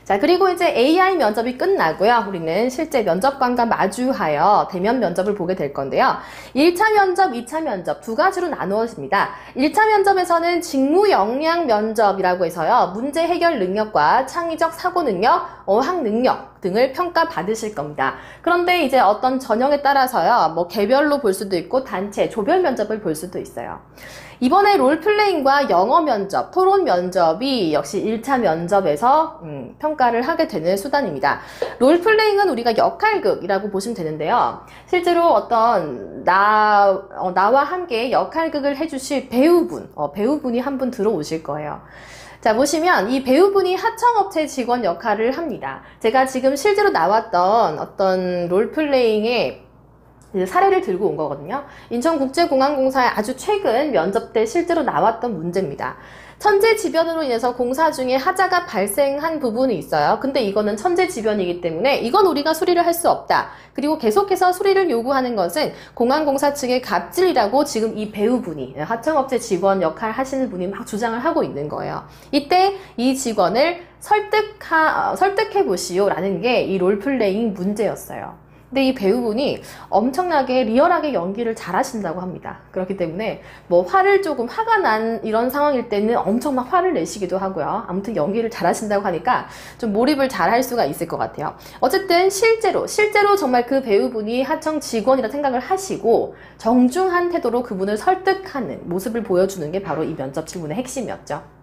자, 그리고 이제 AI 면접이 끝나고요. 우리는 실제 면접관과 마주하여 대면 면접을 보게 될 건데요. 1차 면접, 2차 면접 두 가지로 나누어집니다. 1차 면접에서는 직무 역량 면접이라고 해서요. 문제 해결 능력과 창의적 사고 능력, 어학 능력 등을 평가받으실 겁니다. 그런데 이제 어떤 전형에 따라서요. 뭐 개별로 볼 수도 있고 단체, 조별 면접을 볼 수도 있어요. 이번에 롤플레잉과 영어 면접, 토론 면접이 역시 1차 면접에서 평가를 하게 되는 수단입니다. 롤플레잉은 우리가 역할극이라고 보시면 되는데요. 실제로 어떤 나와 함께 역할극을 해주실 배우분이 한 분 들어오실 거예요. 자, 보시면 이 배우분이 하청업체 직원 역할을 합니다. 제가 지금 실제로 나왔던 어떤 롤플레잉의 사례를 들고 온 거거든요. 인천국제공항공사의 아주 최근 면접 때 실제로 나왔던 문제입니다. 천재지변으로 인해서 공사 중에 하자가 발생한 부분이 있어요. 근데 이거는 천재지변이기 때문에 이건 우리가 수리를 할 수 없다. 그리고 계속해서 수리를 요구하는 것은 공항공사 측의 갑질이라고 지금 이 배우분이 하청업체 직원 역할 하시는 분이 막 주장을 하고 있는 거예요. 이때 이 직원을 설득해 보시오 라는 게 이 롤플레잉 문제였어요. 근데 이 배우분이 엄청나게 리얼하게 연기를 잘 하신다고 합니다. 그렇기 때문에 뭐 화가 난 이런 상황일 때는 엄청 막 화를 내시기도 하고요. 아무튼 연기를 잘 하신다고 하니까 좀 몰입을 잘 할 수가 있을 것 같아요. 어쨌든 실제로 정말 그 배우분이 하청 직원이라 생각을 하시고 정중한 태도로 그분을 설득하는 모습을 보여주는 게 바로 이 면접 질문의 핵심이었죠.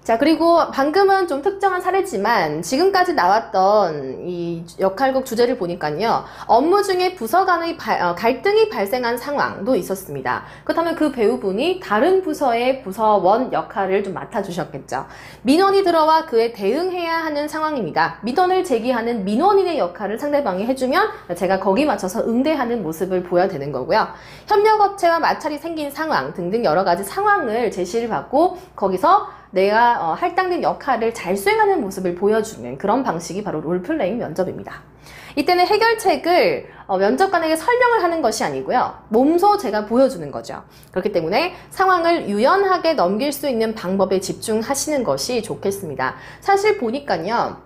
자, 그리고 방금은 좀 특정한 사례지만 지금까지 나왔던 이 역할극 주제를 보니까요. 업무 중에 부서 간의 갈등이 발생한 상황도 있었습니다. 그렇다면 그 배우분이 다른 부서의 부서원 역할을 좀 맡아주셨겠죠. 민원이 들어와 그에 대응해야 하는 상황입니다. 민원을 제기하는 민원인의 역할을 상대방이 해주면 제가 거기 맞춰서 응대하는 모습을 보여야 되는 거고요. 협력업체와 마찰이 생긴 상황 등등 여러 가지 상황을 제시를 받고 거기서 내가 할당된 역할을 잘 수행하는 모습을 보여주는 그런 방식이 바로 롤플레잉 면접입니다. 이때는 해결책을 면접관에게 설명을 하는 것이 아니고요. 몸소 제가 보여주는 거죠. 그렇기 때문에 상황을 유연하게 넘길 수 있는 방법에 집중하시는 것이 좋겠습니다. 사실 보니까요.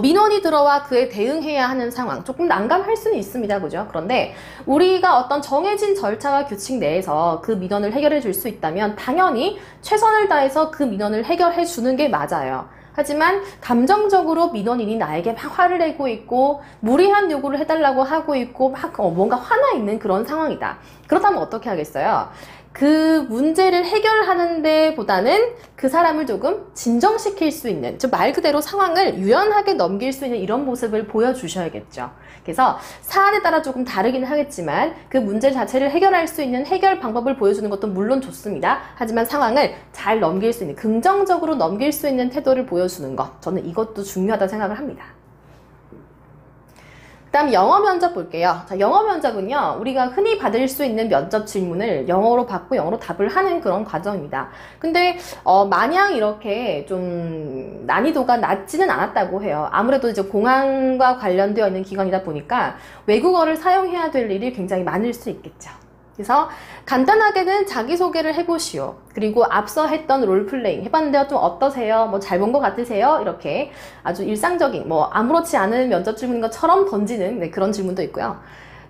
민원이 들어와 그에 대응해야 하는 상황 조금 난감할 수는 있습니다. 그죠? 그런데 우리가 어떤 정해진 절차와 규칙 내에서 그 민원을 해결해 줄 수 있다면 당연히 최선을 다해서 그 민원을 해결해 주는 게 맞아요. 하지만 감정적으로 민원인이 나에게 막 화를 내고 있고 무리한 요구를 해달라고 하고 있고 막 뭔가 화나 있는 그런 상황이다. 그렇다면 어떻게 하겠어요? 그 문제를 해결하는 데보다는 그 사람을 조금 진정시킬 수 있는, 즉 말 그대로 상황을 유연하게 넘길 수 있는 이런 모습을 보여주셔야겠죠. 그래서 사안에 따라 조금 다르긴 하겠지만 그 문제 자체를 해결할 수 있는 해결 방법을 보여주는 것도 물론 좋습니다. 하지만 상황을 잘 넘길 수 있는, 긍정적으로 넘길 수 있는 태도를 보여주는 것, 저는 이것도 중요하다고 생각을 합니다. 그 다음 영어 면접 볼게요. 자, 영어 면접은요, 우리가 흔히 받을 수 있는 면접 질문을 영어로 받고 영어로 답을 하는 그런 과정입니다. 근데 마냥 이렇게 좀 난이도가 낮지는 않았다고 해요. 아무래도 이제 공항과 관련되어 있는 기관이다 보니까 외국어를 사용해야 될 일이 굉장히 많을 수 있겠죠. 그래서 간단하게는 자기소개를 해보시오. 그리고 앞서 했던 롤플레잉 해봤는데요. 좀 어떠세요? 뭐 잘 본 것 같으세요? 이렇게 아주 일상적인 아무렇지 않은 면접 질문인 것처럼 던지는 그런 질문도 있고요.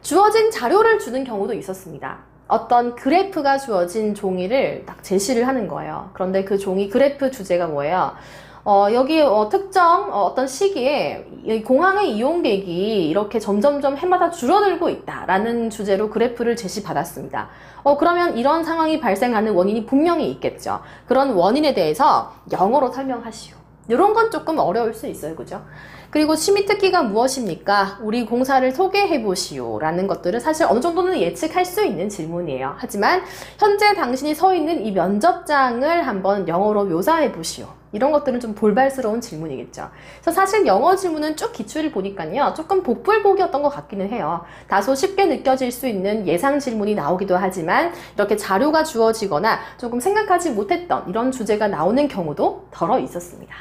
주어진 자료를 주는 경우도 있었습니다. 어떤 그래프가 주어진 종이를 딱 제시를 하는 거예요. 그런데 그 종이 그래프 주제가 뭐예요? 여기 특정 어떤 시기에 공항의 이용객이 이렇게 점점점 해마다 줄어들고 있다라는 주제로 그래프를 제시받았습니다. 그러면 이런 상황이 발생하는 원인이 분명히 있겠죠. 그런 원인에 대해서 영어로 설명하시오. 이런 건 조금 어려울 수 있어요. 그죠? 그리고 취미특기가 무엇입니까? 우리 공사를 소개해 보시오 라는 것들은 사실 어느 정도는 예측할 수 있는 질문이에요. 하지만 현재 당신이 서 있는 이 면접장을 한번 영어로 묘사해 보시오. 이런 것들은 좀 볼발스러운 질문이겠죠. 그래서 사실 영어 질문은 쭉 기출을 보니까요. 조금 복불복이었던 것 같기는 해요. 다소 쉽게 느껴질 수 있는 예상 질문이 나오기도 하지만 이렇게 자료가 주어지거나 조금 생각하지 못했던 이런 주제가 나오는 경우도 덜어 있었습니다.